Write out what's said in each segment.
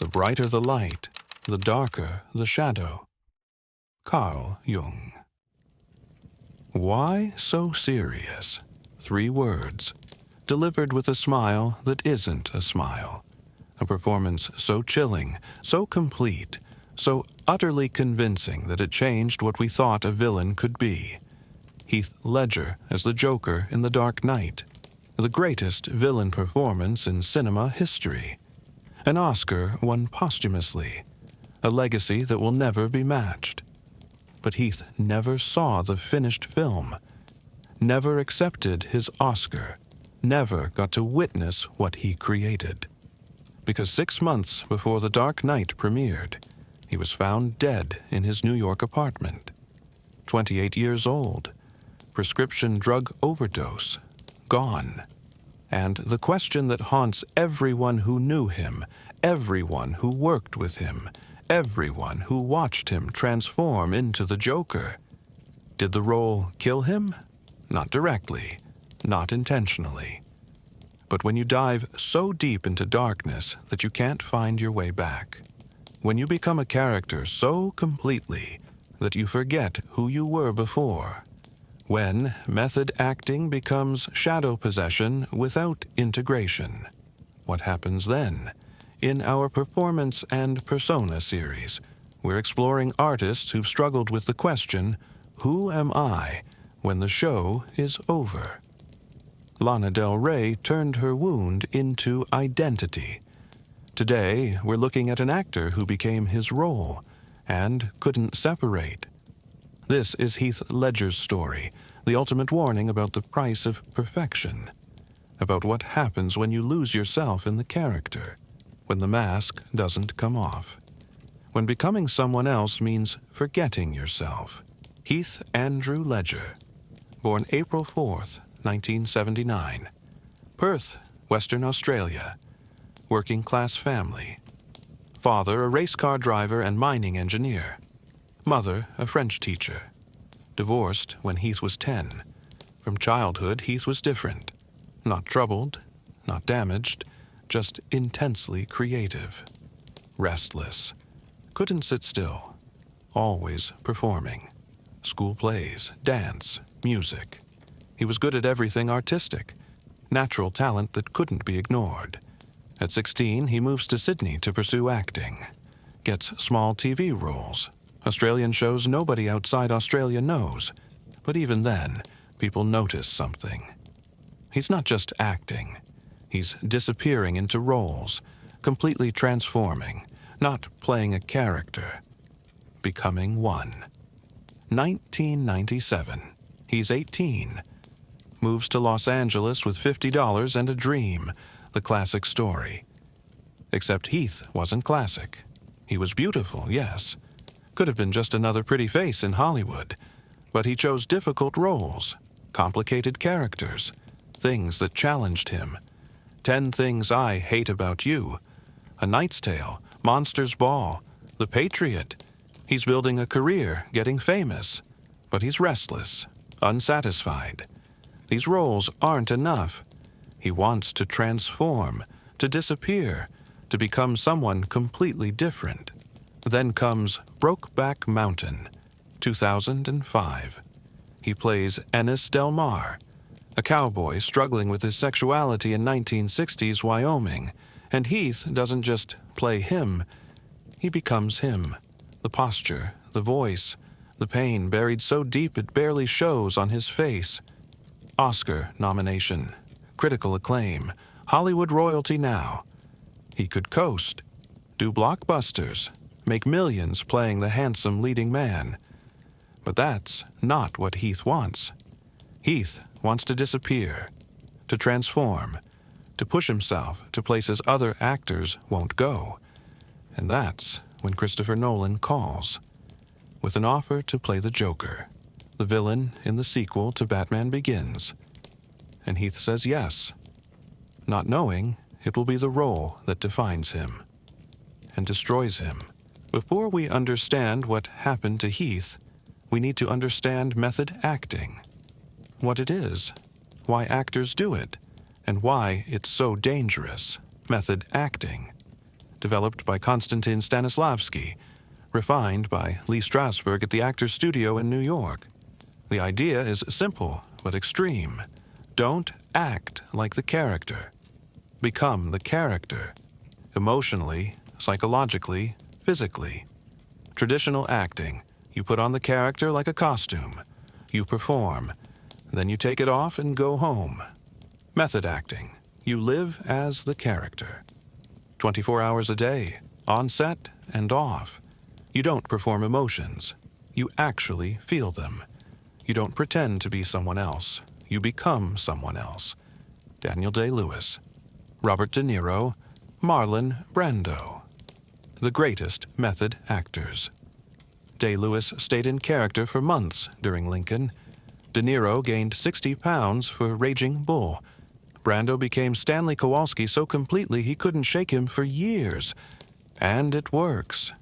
brighter the light, the darker the shadow. Carl Jung. Why so serious? 3 words, delivered with a smile that isn't a smile. A performance so chilling, so complete, so utterly convincing that it changed what we thought a villain could be. Heath Ledger as the Joker in The Dark Knight, the greatest villain performance in cinema history. An Oscar won posthumously, a legacy that will never be matched. But Heath never saw the finished film, never accepted his Oscar, never got to witness what he created. Because 6 months before The Dark Knight premiered, he was found dead in his New York apartment. 28 years old, prescription drug overdose, gone. And the question that haunts everyone who knew him, everyone who worked with him, everyone who watched him transform into the Joker. Did the role kill him? Not directly, not intentionally. But when you dive so deep into darkness that you can't find your way back, when you become a character so completely that you forget who you were before, when method acting becomes shadow possession without integration, what happens then? In our Performance and Persona series, we're exploring artists who've struggled with the question, who am I when the show is over? Lana Del Rey turned her wound into identity. Today, we're looking at an actor who became his role and couldn't separate. This is Heath Ledger's story, the ultimate warning about the price of perfection, about what happens when you lose yourself in the character, when the mask doesn't come off, when becoming someone else means forgetting yourself. Heath Andrew Ledger, born April 4th, 1979, Perth, Western Australia, working-class family. Father, a race car driver and mining engineer. Mother, a French teacher. Divorced when Heath was 10. From childhood, Heath was different. Not troubled, not damaged, just intensely creative. Restless. Couldn't sit still. Always performing. School plays, dance, music. He was good at everything artistic. Natural talent that couldn't be ignored. At 16, he moves to Sydney to pursue acting. Gets small TV roles. Australian shows nobody outside Australia knows. But even then, people notice something. He's not just acting. He's disappearing into roles, completely transforming, not playing a character, becoming one. 1997. He's 18. Moves to Los Angeles with $50 and a dream, the classic story. Except Heath wasn't classic. He was beautiful, yes. Could have been just another pretty face in Hollywood. But he chose difficult roles, complicated characters, things that challenged him. 10 Things I Hate About You, A Knight's Tale, Monsters Ball, The Patriot. He's building a career, getting famous. But he's restless, unsatisfied. These roles aren't enough. He wants to transform, to disappear, to become someone completely different. Then comes Brokeback Mountain, 2005. He plays Ennis Del Mar, a cowboy struggling with his sexuality in 1960s Wyoming, and Heath doesn't just play him, he becomes him. The posture, the voice, the pain buried so deep it barely shows on his face. Oscar nomination, critical acclaim, Hollywood royalty now. He could coast, do blockbusters, make millions playing the handsome leading man. But that's not what Heath wants. Heath wants to disappear, to transform, to push himself to places other actors won't go. And that's when Christopher Nolan calls, with an offer to play the Joker, the villain in the sequel to Batman Begins. And Heath says yes, not knowing it will be the role that defines him and destroys him. Before we understand what happened to Heath, we need to understand method acting, what it is, why actors do it, and why it's so dangerous. Method acting. developed by Konstantin Stanislavski, refined by Lee Strasberg at the Actors Studio in New York. The idea is simple but extreme. Don't act like the character. Become the character. Emotionally, psychologically, physically. Traditional acting. You put on the character like a costume. You perform. Then you take it off and go home. Method acting. You live as the character. 24 hours a day, on set and off. You don't perform emotions. You actually feel them. You don't pretend to be someone else. You become someone else. Daniel Day-Lewis. Robert De Niro. Marlon Brando. The greatest method actors. Day-Lewis stayed in character for months during Lincoln. De Niro gained 60 pounds for Raging Bull. Brando became Stanley Kowalski so completely he couldn't shake him for years. And it works.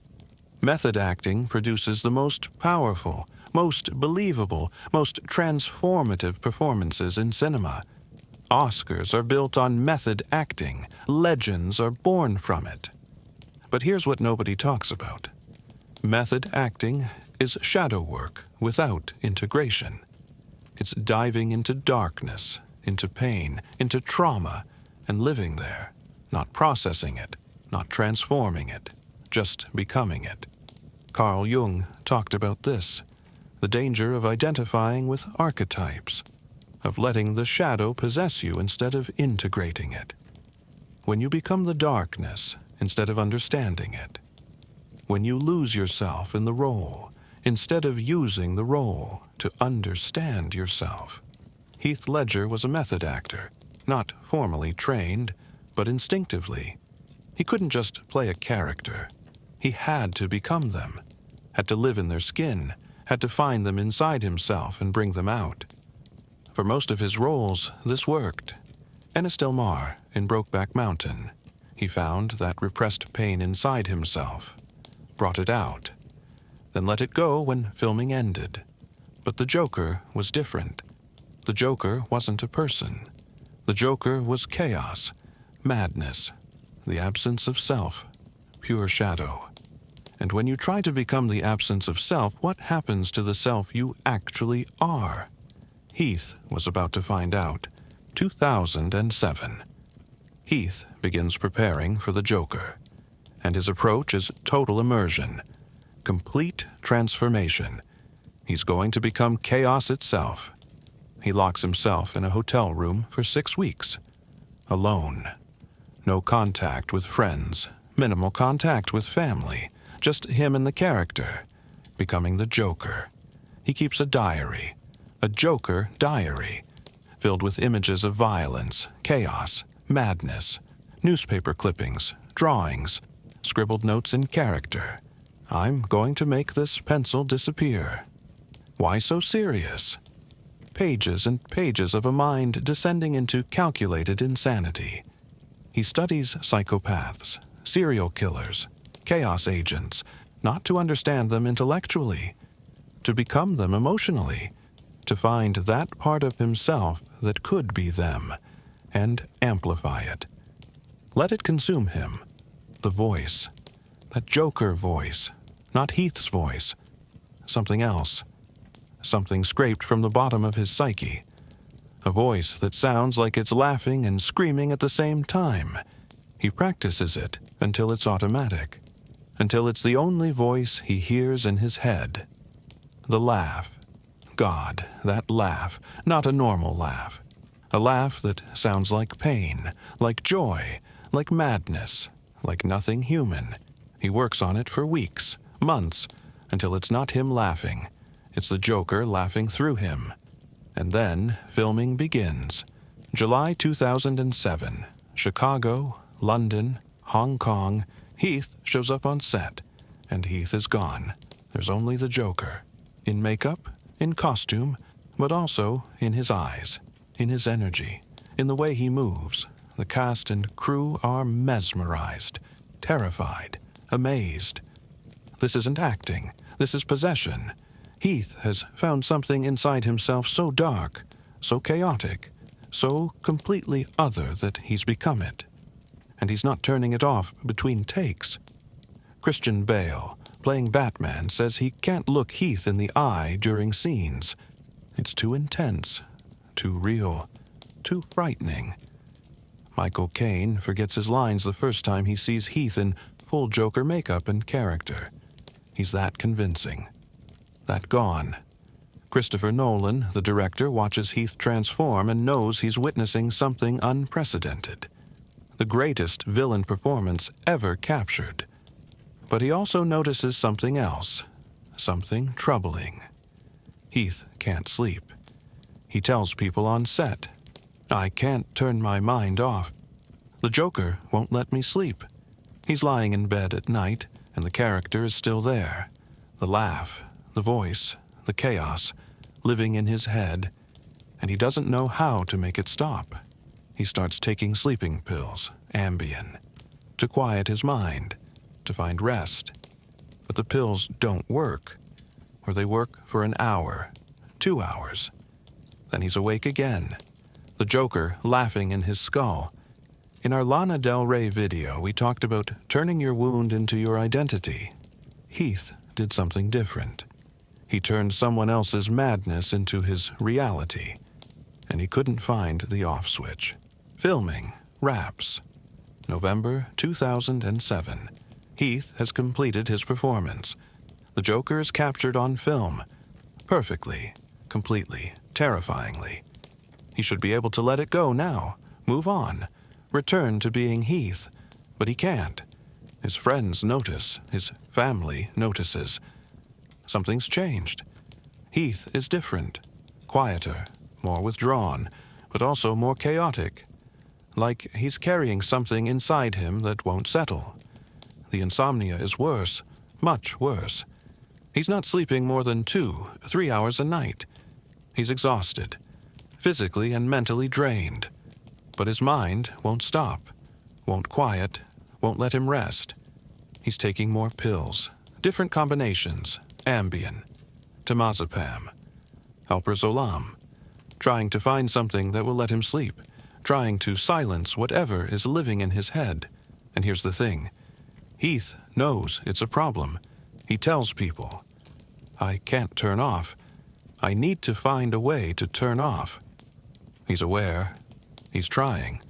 Method acting produces the most powerful, most believable, most transformative performances in cinema. Oscars are built on method acting. Legends are born from it. But here's what nobody talks about. Method acting is shadow work without integration. It's diving into darkness, into pain, into trauma, and living there, not processing it, not transforming it, just becoming it. Carl Jung talked about this, the danger of identifying with archetypes, of letting the shadow possess you instead of integrating it. When you become the darkness instead of understanding it. When you lose yourself in the role instead of using the role to understand yourself. Heath Ledger was a method actor, not formally trained, but instinctively. He couldn't just play a character. He had to become them, had to live in their skin, had to find them inside himself and bring them out. For most of his roles, this worked. Ennis Del Mar in Brokeback Mountain. He found that repressed pain inside himself, brought it out, then let it go when filming ended. But the Joker was different. The Joker wasn't a person. The Joker was chaos, madness, the absence of self, pure shadow. And when you try to become the absence of self, what happens to the self you actually are? Heath was about to find out. 2007. Heath begins preparing for the Joker, and his approach is total immersion, complete transformation. He's going to become chaos itself. He locks himself in a hotel room for 6 weeks, alone. No contact with friends, minimal contact with family, just him and the character, becoming the Joker. He keeps a diary, a Joker diary, filled with images of violence, chaos, madness, newspaper clippings, drawings, scribbled notes in character. I'm going to make this pencil disappear. Why so serious? Pages and pages of a mind descending into calculated insanity. He studies psychopaths, serial killers, chaos agents, not to understand them intellectually, to become them emotionally, to find that part of himself that could be them, and amplify it. Let it consume him. The voice. That Joker voice. Not Heath's voice. Something else. Something scraped from the bottom of his psyche. A voice that sounds like it's laughing and screaming at the same time. He practices it until it's automatic. Until it's the only voice he hears in his head. The laugh. God, that laugh. Not a normal laugh. A laugh that sounds like pain, like joy, like madness, like nothing human. He works on it for weeks, months, until it's not him laughing. It's the Joker laughing through him. And then filming begins. July 2007. Chicago, London, Hong Kong. Heath shows up on set, and Heath is gone. There's only the Joker. In makeup, in costume, but also in his eyes, in his energy, in the way he moves. The cast and crew are mesmerized, terrified, amazed. This isn't acting. This is possession. Heath has found something inside himself so dark, so chaotic, so completely other that he's become it. and he's not turning it off between takes. Christian Bale, playing Batman, says he can't look Heath in the eye during scenes. It's too intense, too real, too frightening. Michael Caine forgets his lines the first time he sees Heath in full Joker makeup and character. He's that convincing, that gone. Christopher Nolan, the director, watches Heath transform and knows he's witnessing something unprecedented. The greatest villain performance ever captured. But he also notices something else, something troubling. Heath can't sleep. He tells people on set, "I can't turn my mind off. The Joker won't let me sleep." He's lying in bed at night, and the character is still there. The laugh, the voice, the chaos, living in his head, and he doesn't know how to make it stop. He starts taking sleeping pills, Ambien, to quiet his mind, to find rest. But the pills don't work, or they work for an hour, 2 hours. Then he's awake again, the Joker laughing in his skull. In our Lana Del Rey video, we talked about turning your wound into your identity. Heath did something different. He turned someone else's madness into his reality, and he couldn't find the off switch. Filming wraps. November 2007. Heath has completed his performance. The Joker is captured on film. Perfectly, completely, terrifyingly. He should be able to let it go now, move on, return to being Heath, but he can't. His friends notice, his family notices. Something's changed. Heath is different, quieter, more withdrawn, but also more chaotic. Like he's carrying something inside him that won't settle. The insomnia is worse, much worse. He's not sleeping more than 2-3 hours a night. He's exhausted, physically and mentally drained. But his mind won't stop, won't quiet, won't let him rest. He's taking more pills, different combinations, Ambien, temazepam, alprazolam, trying to find something that will let him sleep, trying to silence whatever is living in his head. And here's the thing. Heath knows it's a problem. He tells people, "I can't turn off. I need to find a way to turn off." He's aware. He's trying.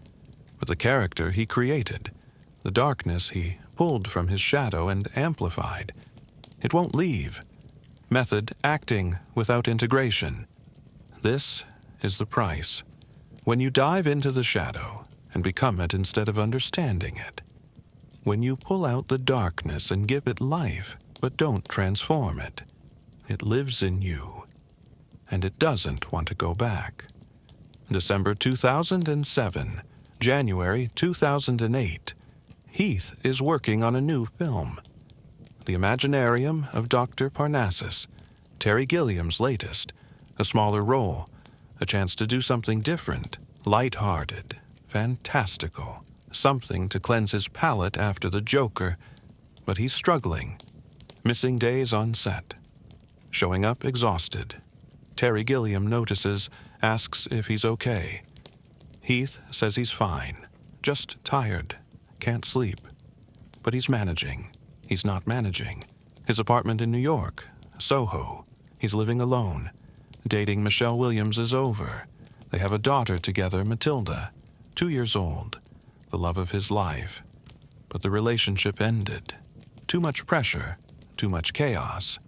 But the character he created, the darkness he pulled from his shadow and amplified, it won't leave. Method acting without integration. This is the price. When you dive into the shadow and become it instead of understanding it. When you pull out the darkness and give it life, but don't transform it. It lives in you, and it doesn't want to go back. December 2007, January 2008. Heath is working on a new film. The Imaginarium of Dr. Parnassus, Terry Gilliam's latest, a smaller role, a chance to do something different, light-hearted, fantastical, something to cleanse his palate after the Joker, but he's struggling, missing days on set, showing up exhausted. Terry Gilliam notices, asks if he's okay. Heath says he's fine, just tired, can't sleep. But he's managing. He's not managing. His apartment in New York, Soho. He's living alone. Dating Michelle Williams is over. They have a daughter together, Matilda, 2 years old, the love of his life. But the relationship ended. Too much pressure, too much chaos,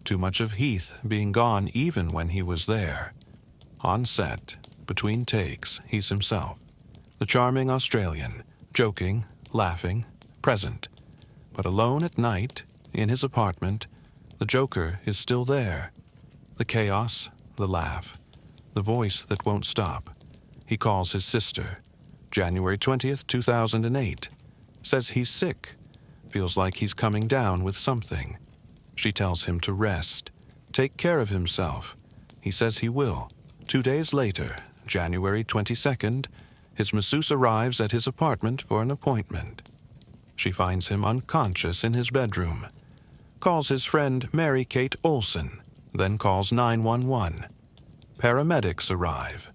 too much of Heath being gone even when he was there. On set, between takes, he's himself. The charming Australian, joking, laughing, present. But alone at night, in his apartment, the Joker is still there. The chaos, the laugh, the voice that won't stop. He calls his sister. January 20th, 2008. Says he's sick. Feels like he's coming down with something. She tells him to rest. Take care of himself. He says he will. 2 days later, January 22nd, his masseuse arrives at his apartment for an appointment. She finds him unconscious in his bedroom. Calls his friend Mary Kate Olsen, then calls 911. Paramedics arrive.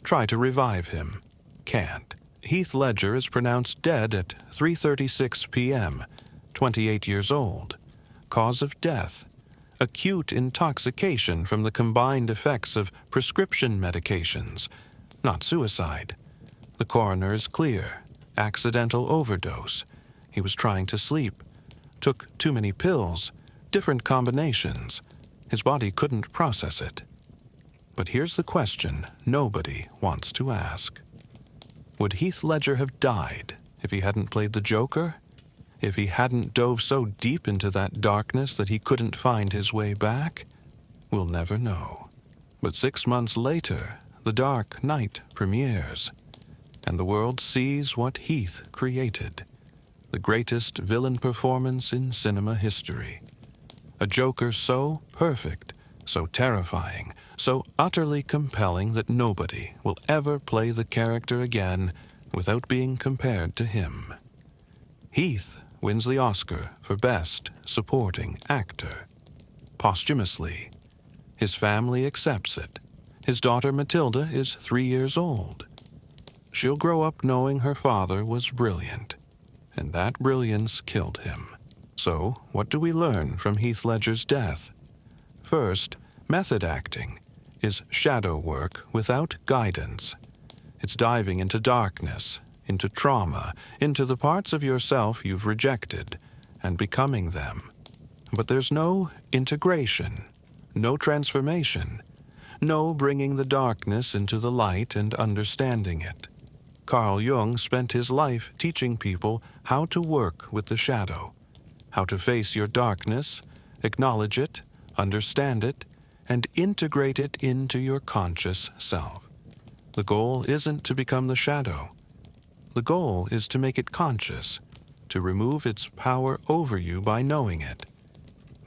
Try to revive him. Can't. Heath Ledger is pronounced dead at 3:36 p.m., 28 years old. Cause of death: acute intoxication from the combined effects of prescription medications, not suicide. The coroner is clear: accidental overdose. He was trying to sleep, took too many pills, different combinations. His body couldn't process it. But here's the question nobody wants to ask. Would Heath Ledger have died if he hadn't played the Joker? If he hadn't dove so deep into that darkness that he couldn't find his way back? We'll never know. But 6 months later, The Dark Knight premieres, and the world sees what Heath created, the greatest villain performance in cinema history. A Joker so perfect, so terrifying, so utterly compelling that nobody will ever play the character again without being compared to him. Heath wins the Oscar for Best Supporting Actor. Posthumously. His family accepts it. His daughter Matilda is 3 years old. She'll grow up knowing her father was brilliant, and that brilliance killed him. So, what do we learn from Heath Ledger's death? First, method acting is shadow work without guidance. It's diving into darkness, into trauma, into the parts of yourself you've rejected, and becoming them. But there's no integration, no transformation, no bringing the darkness into the light and understanding it. Carl Jung spent his life teaching people how to work with the shadow, how to face your darkness, acknowledge it, understand it, and integrate it into your conscious self. The goal isn't to become the shadow. The goal is to make it conscious, to remove its power over you by knowing it.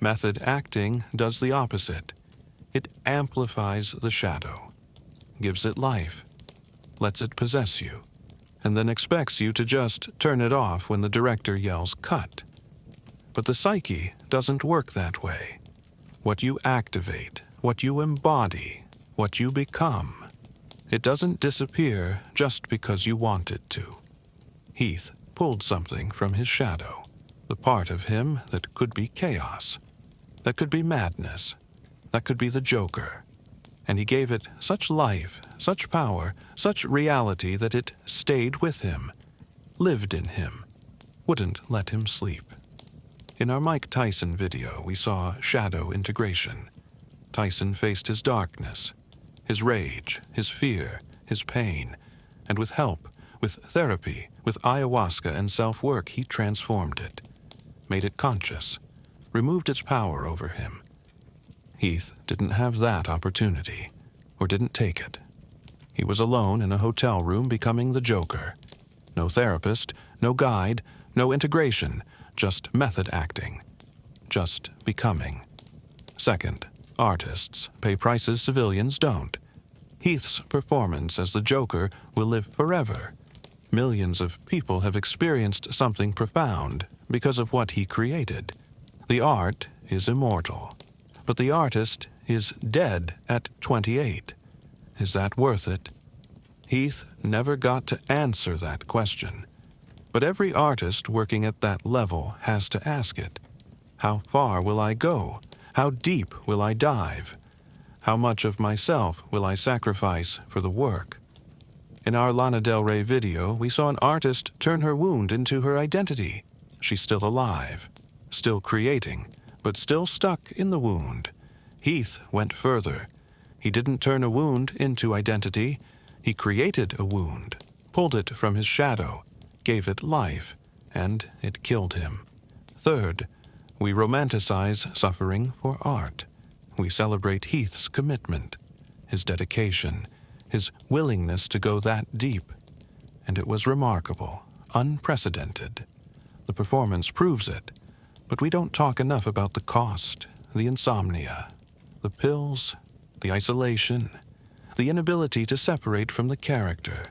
Method acting does the opposite. It amplifies the shadow, gives it life, lets it possess you, and then expects you to just turn it off when the director yells cut. But the psyche doesn't work that way. What you activate, what you embody, what you become, it doesn't disappear just because you want it to. Heath pulled something from his shadow, the part of him that could be chaos, that could be madness, that could be the Joker, and he gave it such life, such power, such reality that it stayed with him, lived in him, wouldn't let him sleep. In our Mike Tyson video, we saw shadow integration. Tyson faced his darkness, his rage, his fear, his pain, and with help, with therapy, with ayahuasca and self-work, he transformed it, made it conscious, removed its power over him. Heath didn't have that opportunity, or didn't take it. He was alone in a hotel room becoming the Joker. No therapist, no guide, no integration, just method acting, just becoming. Second, artists pay prices civilians don't. Heath's performance as the Joker will live forever. Millions of people have experienced something profound because of what he created. The art is immortal, but the artist is dead at 28. Is that worth it? Heath never got to answer that question. But every artist working at that level has to ask it. How far will I go? How deep will I dive? How much of myself will I sacrifice for the work? In our Lana Del Rey video, we saw an artist turn her wound into her identity. She's still alive, still creating, but still stuck in the wound. Heath went further. He didn't turn a wound into identity. He created a wound, pulled it from his shadow, gave it life, and it killed him. Third, we romanticize suffering for art. We celebrate Heath's commitment, his dedication, his willingness to go that deep. And it was remarkable, unprecedented. The performance proves it, but we don't talk enough about the cost, the insomnia, the pills, the isolation, the inability to separate from the character.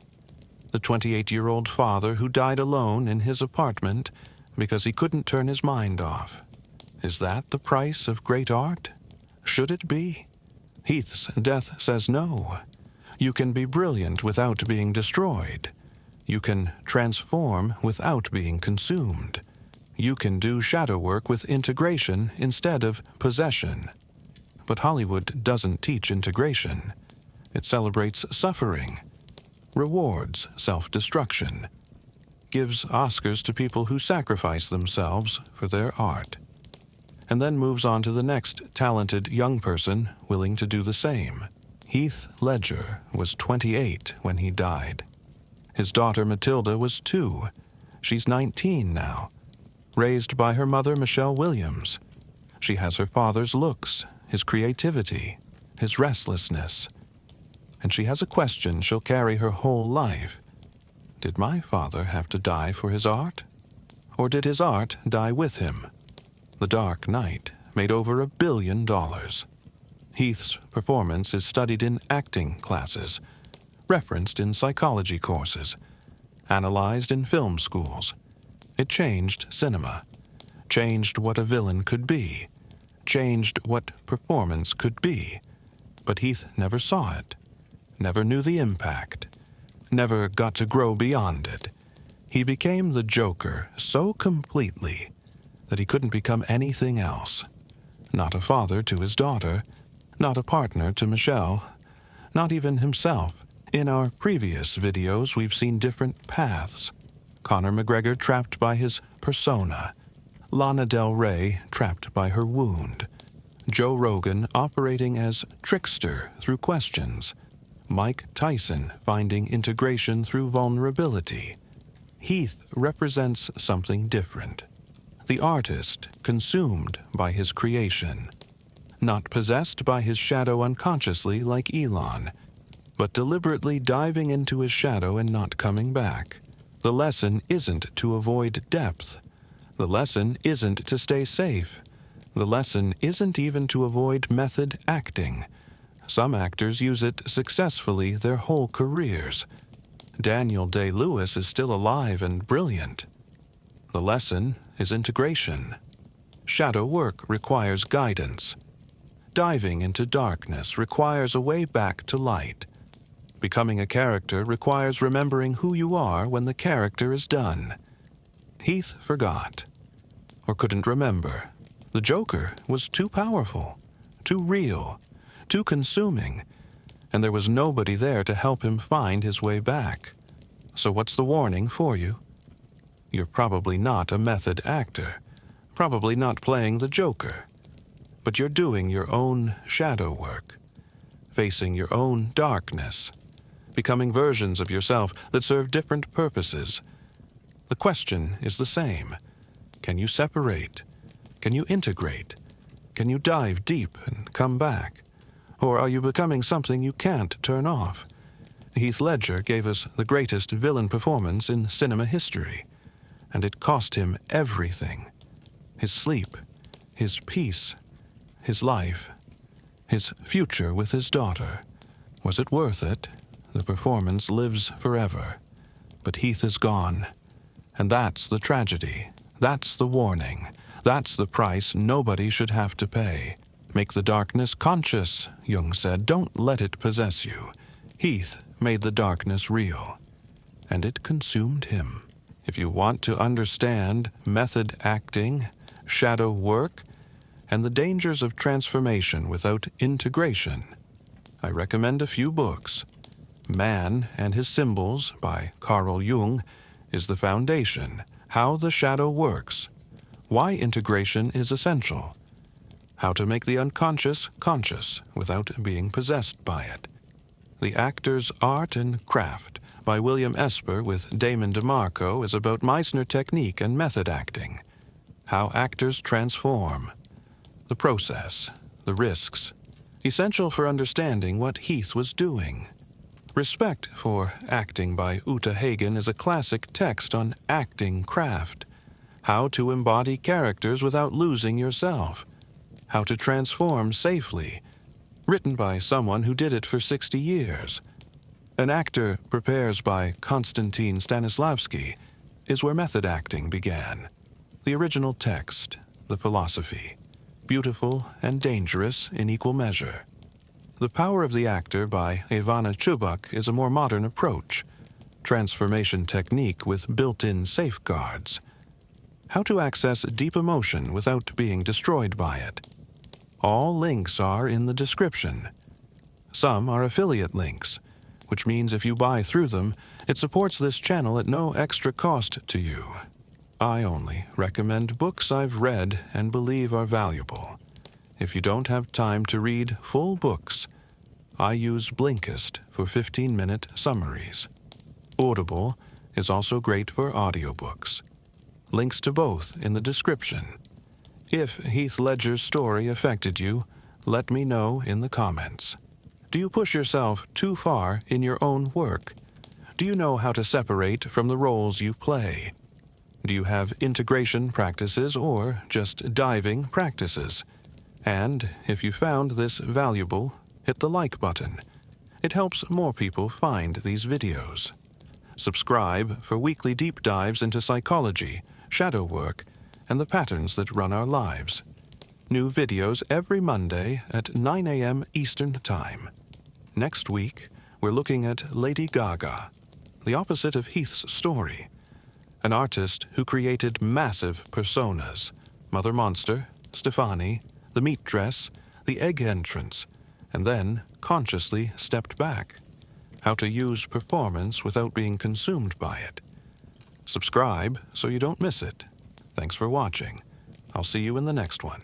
The 28-year-old father who died alone in his apartment because he couldn't turn his mind off. Is that the price of great art? Should it be? Heath's death says no. You can be brilliant without being destroyed. You can transform without being consumed. You can do shadow work with integration instead of possession. But Hollywood doesn't teach integration. It celebrates suffering, rewards self-destruction, gives Oscars to people who sacrifice themselves for their art, and then moves on to the next talented young person willing to do the same. Heath Ledger was 28 when he died. His daughter Matilda was 2. She's 19 now. Raised by her mother Michelle Williams. She has her father's looks, his creativity, his restlessness. And she has a question she'll carry her whole life. Did my father have to die for his art? Or did his art die with him? The Dark Knight made over $1 billion. Heath's performance is studied in acting classes, referenced in psychology courses, analyzed in film schools. It changed cinema, changed what a villain could be, changed what performance could be. But Heath never saw it, never knew the impact, never got to grow beyond it. He became the Joker so completely that he couldn't become anything else. Not a father to his daughter, not a partner to Michelle, not even himself. In our previous videos, we've seen different paths. Conor McGregor trapped by his persona, Lana Del Rey trapped by her wound, Joe Rogan operating as trickster through questions, Mike Tyson finding integration through vulnerability. Heath represents something different. The artist consumed by his creation, not possessed by his shadow unconsciously like Elon, but deliberately diving into his shadow and not coming back. The lesson isn't to avoid depth. The lesson isn't to stay safe. The lesson isn't even to avoid method acting. Some actors use it successfully their whole careers. Daniel Day-Lewis is still alive and brilliant. The lesson is integration. Shadow work requires guidance. Diving into darkness requires a way back to light. Becoming a character requires remembering who you are when the character is done. Heath forgot, or couldn't remember. The Joker was too powerful, too real, too consuming, and there was nobody there to help him find his way back. So what's the warning for you? You're probably not a method actor, probably not playing the Joker, but you're doing your own shadow work, facing your own darkness, becoming versions of yourself that serve different purposes. The question is the same. Can you separate? Can you integrate? Can you dive deep and come back? Or are you becoming something you can't turn off? Heath Ledger gave us the greatest villain performance in cinema history, and it cost him everything. His sleep, his peace, his life, his future with his daughter. Was it worth it? The performance lives forever, but Heath is gone. And that's the tragedy. That's the warning. That's the price nobody should have to pay. Make the darkness conscious, Jung said. Don't let it possess you. Heath made the darkness real, and it consumed him. If you want to understand method acting, shadow work, and the dangers of transformation without integration, I recommend a few books. Man and His Symbols by Carl Jung is the foundation. How the Shadow Works. Why integration is essential. How to make the unconscious conscious without being possessed by it. The Actor's Art and Craft by William Esper with Damon DeMarco is about Meissner technique and method acting. How actors transform. The process. The risks. Essential for understanding what Heath was doing. Respect for Acting by Uta Hagen is a classic text on acting craft. How to embody characters without losing yourself. How to transform safely. Written by someone who did it for 60 years. An Actor Prepares by Konstantin Stanislavski is where method acting began. The original text, the philosophy. Beautiful and dangerous in equal measure. The Power of the Actor by Ivana Chubak is a more modern approach. transformation technique with built-in safeguards. How to access deep emotion without being destroyed by it. All links are in the description. Some are affiliate links, which means if you buy through them, it supports this channel at no extra cost to you. I only recommend books I've read and believe are valuable. If you don't have time to read full books, I use Blinkist for 15-minute summaries. Audible is also great for audiobooks. Links to both in the description. If Heath Ledger's story affected you, let me know in the comments. Do you push yourself too far in your own work? Do you know how to separate from the roles you play? Do you have integration practices or just diving practices? And if you found this valuable, hit the like button. It helps more people find these videos. Subscribe for weekly deep dives into psychology, shadow work, and the patterns that run our lives. New videos every Monday at 9 a.m. Eastern Time. Next week, we're looking at Lady Gaga, the opposite of Heath's story, an artist who created massive personas: Mother Monster, Stefani, the meat dress, the egg entrance, and then consciously stepped back. How to use performance without being consumed by it. Subscribe so you don't miss it. Thanks for watching. I'll see you in the next one.